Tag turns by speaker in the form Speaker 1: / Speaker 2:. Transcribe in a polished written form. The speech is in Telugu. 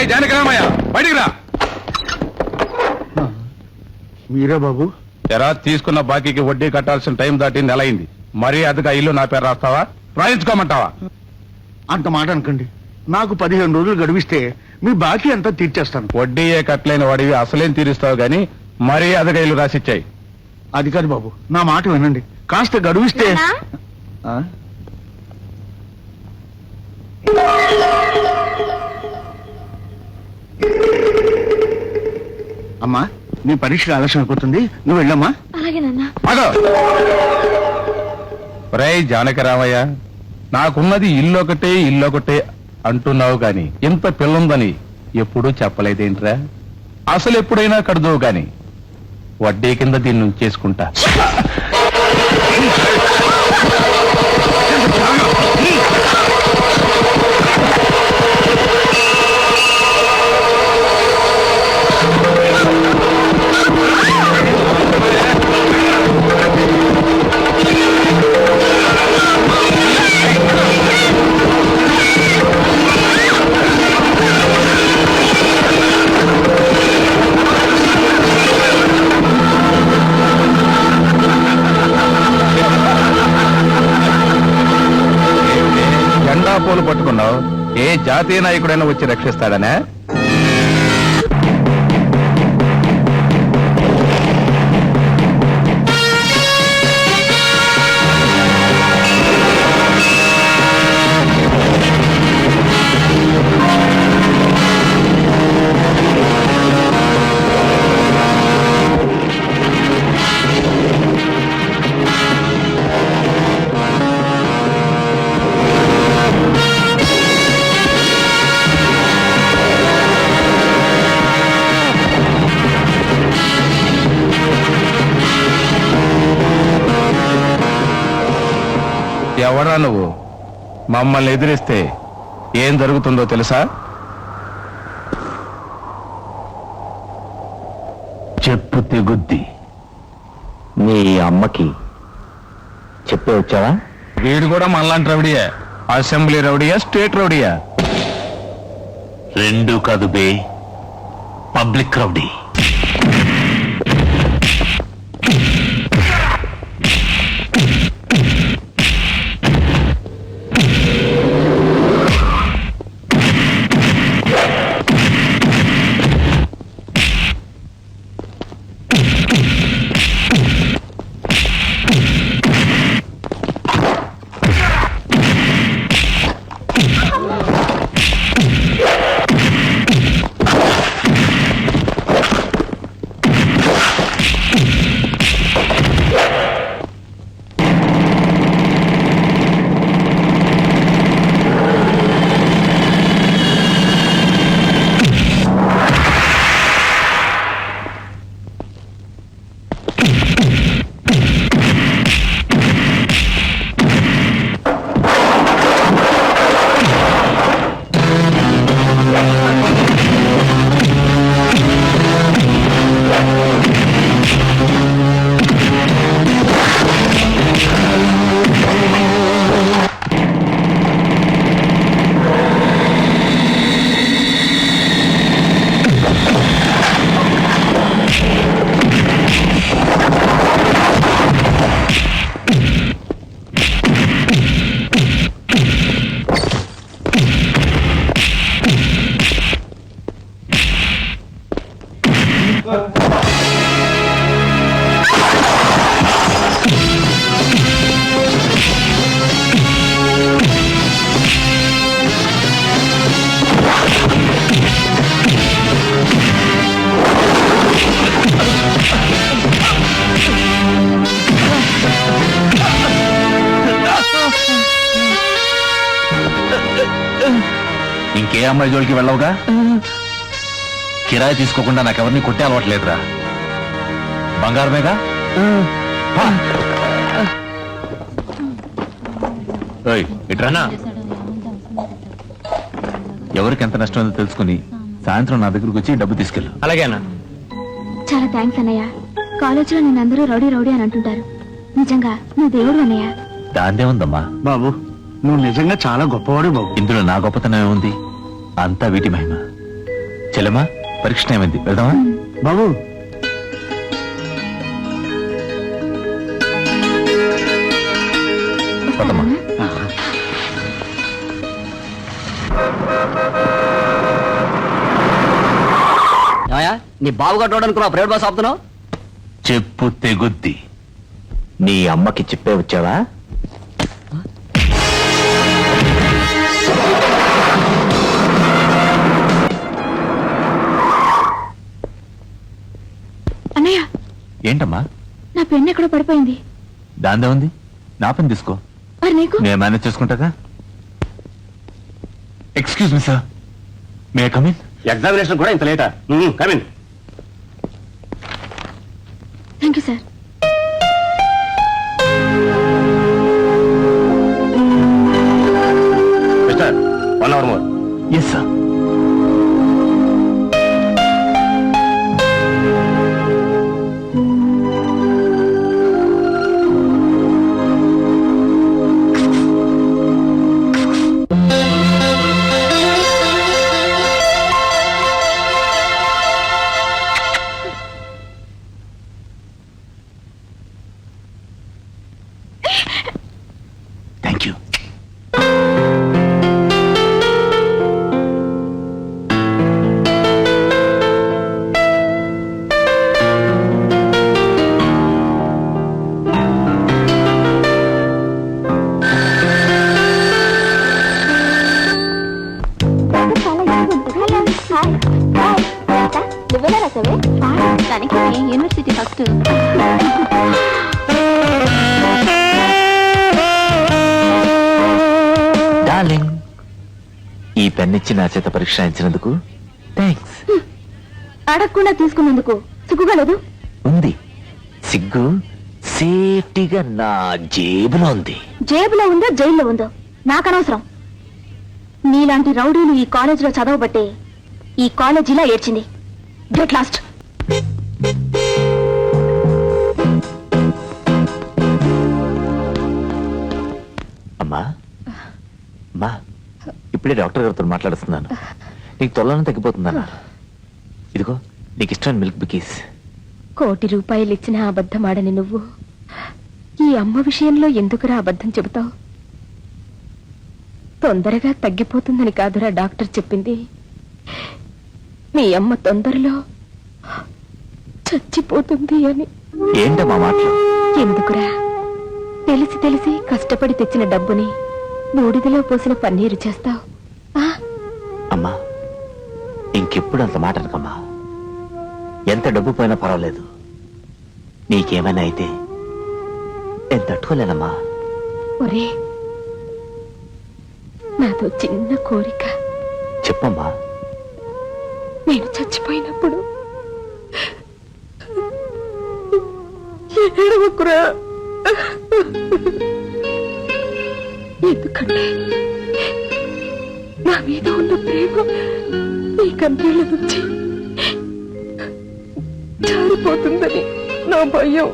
Speaker 1: జానకిరామయ్య బయటికి రా.
Speaker 2: మీరే బాబు?
Speaker 1: ఎరా, తీసుకున్న బాకీకి వడ్డీ కట్టాల్సిన టైం దాటి నెల అయింది. మరీ అదిగా ఇల్లు నా పేరు రాస్తావా, రాయించుకోమంటావా?
Speaker 2: అంత మాట అనకండి. నాకు 15 రోజులు గడువిస్తే మీ బాకీ అంతా తీర్చేస్తాను.
Speaker 1: వడ్డీయే కట్టలేని వాడివి అసలేం తీరుస్తావు గాని మరీ అదిగా ఇల్లు రాసిచ్చాయి.
Speaker 2: అది కాదు బాబు, నా మాట వినండి. కాస్త గడువిస్తే. అమ్మా, నీ పరీక్ష ఆలస్యం అయిపోతుంది, నువ్వు వెళ్ళమ్మా.
Speaker 1: జానకిరామయ్య, నాకున్నది ఇల్లొకటే అంటున్నావు గాని ఇంత పిల్లుందని ఎప్పుడూ చెప్పలేదేంట్రా? అసలు ఎప్పుడైనా కడదువు గాని వడ్డీ కింద దీన్ని ఉంచేసుకుంటా. పోలు పట్టుకున్నావు, ఏ జాతీయ నాయకుడైనా వచ్చి రక్షిస్తాడనే? ఎవరా నువ్వు? మమ్మల్ని ఎదిరిస్తే ఏం జరుగుతుందో తెలుసా?
Speaker 3: చెప్పు తెగుద్ది. నీ అమ్మకి చెప్పే వచ్చావా?
Speaker 1: వీడు కూడా మనలాంటి రౌడీయా? Assembly రౌడీయా, state రౌడీయా?
Speaker 3: రెండు కాదు బే, పబ్లిక్ రౌడీ. ఏ అమ్మాయి జోలికి వెళ్ళవుగా? కిరాయి తీసుకోకుండా నాకెవరిని కొట్టే అలవాట్లేదురా. బంగారమేగా? పా. ఓయ్, ఇట్రానా. ఎవరికి ఎంత నష్టం ఉందో తెలుసుకుని సాయంత్రం నా దగ్గరకు వచ్చి డబ్బు తీసుకెళ్ళు. అలాగే అన్న.
Speaker 4: చాలా థ్యాంక్స్ అన్నయ్య. కాలేజీలో నేను అందరూ రౌడీ రౌడీ అని అంటుంటారు. నిజంగా నువ్వు దేవుడు అన్నయ్య.
Speaker 3: దాందే ఉందమ్మా.
Speaker 2: బాబు నువ్వు నిజంగా చాలా గొప్పవాడు బాబు.
Speaker 3: ఇందులో నా గొప్పతనం ఏముంది? అంతా వీటి మహిమ. చెల్లెమ్మా, పరీక్ష ఏమైంది, వెళ్దామా?
Speaker 2: బాబు
Speaker 3: పదమ్మా.
Speaker 5: నీ బాబు కట్టడానికి ప్రైవేట్ బస్ ఆపుతున్నావు?
Speaker 3: చెప్పు తెగుద్ది. నీ అమ్మకి చెప్పే వచ్చావా?
Speaker 4: అన్నయ్య,
Speaker 3: ఏంటమ్మా?
Speaker 4: నా పెన్ను ఎక్కడో పడిపోయింది.
Speaker 3: దాందే ఉంది, నా పని తీసుకో.
Speaker 4: మరి నీకు?
Speaker 3: నేను మేనేజ్ చేసుకుంటాగా. Excuse me sir, may I come in?
Speaker 5: Examination కూడా ఇంత లేటా? Come in.
Speaker 4: Thank you sir.
Speaker 5: Mister, 1 hour more.
Speaker 3: Yes sir. Thank you.
Speaker 4: నువ్వెలా రాసావే? దానికి యూనివర్సిటీ ఫస్ట్.
Speaker 3: డార్లింగ్, ఈ పెన్నిచ్చి నా చేత పరీక్ష రాయించినందుకు థ్యాంక్స్.
Speaker 4: అడగకుండా తీసుకున్నందుకు సిగ్గుగా లేదు?
Speaker 3: ఉంది. సిగ్గు సేఫ్టీగా నా జేబులో ఉంది.
Speaker 4: జేబులో ఉందో జైల్లో ఉందో నాకనవసరం. నీలాంటి రౌడీలు ఈ కాలేజీలో చదవబట్టే ఈ కాలేజీలా ఏడ్చింది. Get lost.
Speaker 3: అమ్మా, అమ్మా, ఇప్పుడే డాక్టర్ గారితో మాట్లాడుతున్నాను. నీకు తొలన తగ్గిపోతుందన్నా. ఇదిగో నీకు ఇష్టమైన మిల్క్ బికీస్.
Speaker 4: ₹1 కోటి ఇచ్చిన అబద్ధమాడని నువ్వు ఈ అమ్మ విషయంలో ఎందుకురా అబద్ధం చెబుతావు? తొందరగా తగ్గిపోతుందని కాదురా డాక్టర్ చెప్పింది. మీ అమ్మ తొందరలో చచ్చిపోతుంది అని.
Speaker 3: ఏంటమ్మా మాటలు?
Speaker 4: ఎందుకురా తెలిసి తెలిసి కష్టపడి తెచ్చిన డబ్బుని బూడిదలో పోసిన పన్నీరు చేస్తావు?
Speaker 3: అమ్మా, ఇంకెప్పుడు అంత మాట అనకమ్మా. ఎంత డబ్బు పోయినా పర్వాలేదు. నీకేమైనా అయితే నేను తట్టుకోలేనమ్మా.
Speaker 4: ఒరే, నాతో చిన్న కోరిక.
Speaker 3: చెప్పమ్మా.
Speaker 4: నేను చచ్చిపోయినప్పుడు ఏడవకురా. ఎందుకంటే నా మీద ఉన్న ప్రేమ నీ కన్నీళ్ళ నుంచి జారిపోతుందని నా భయం.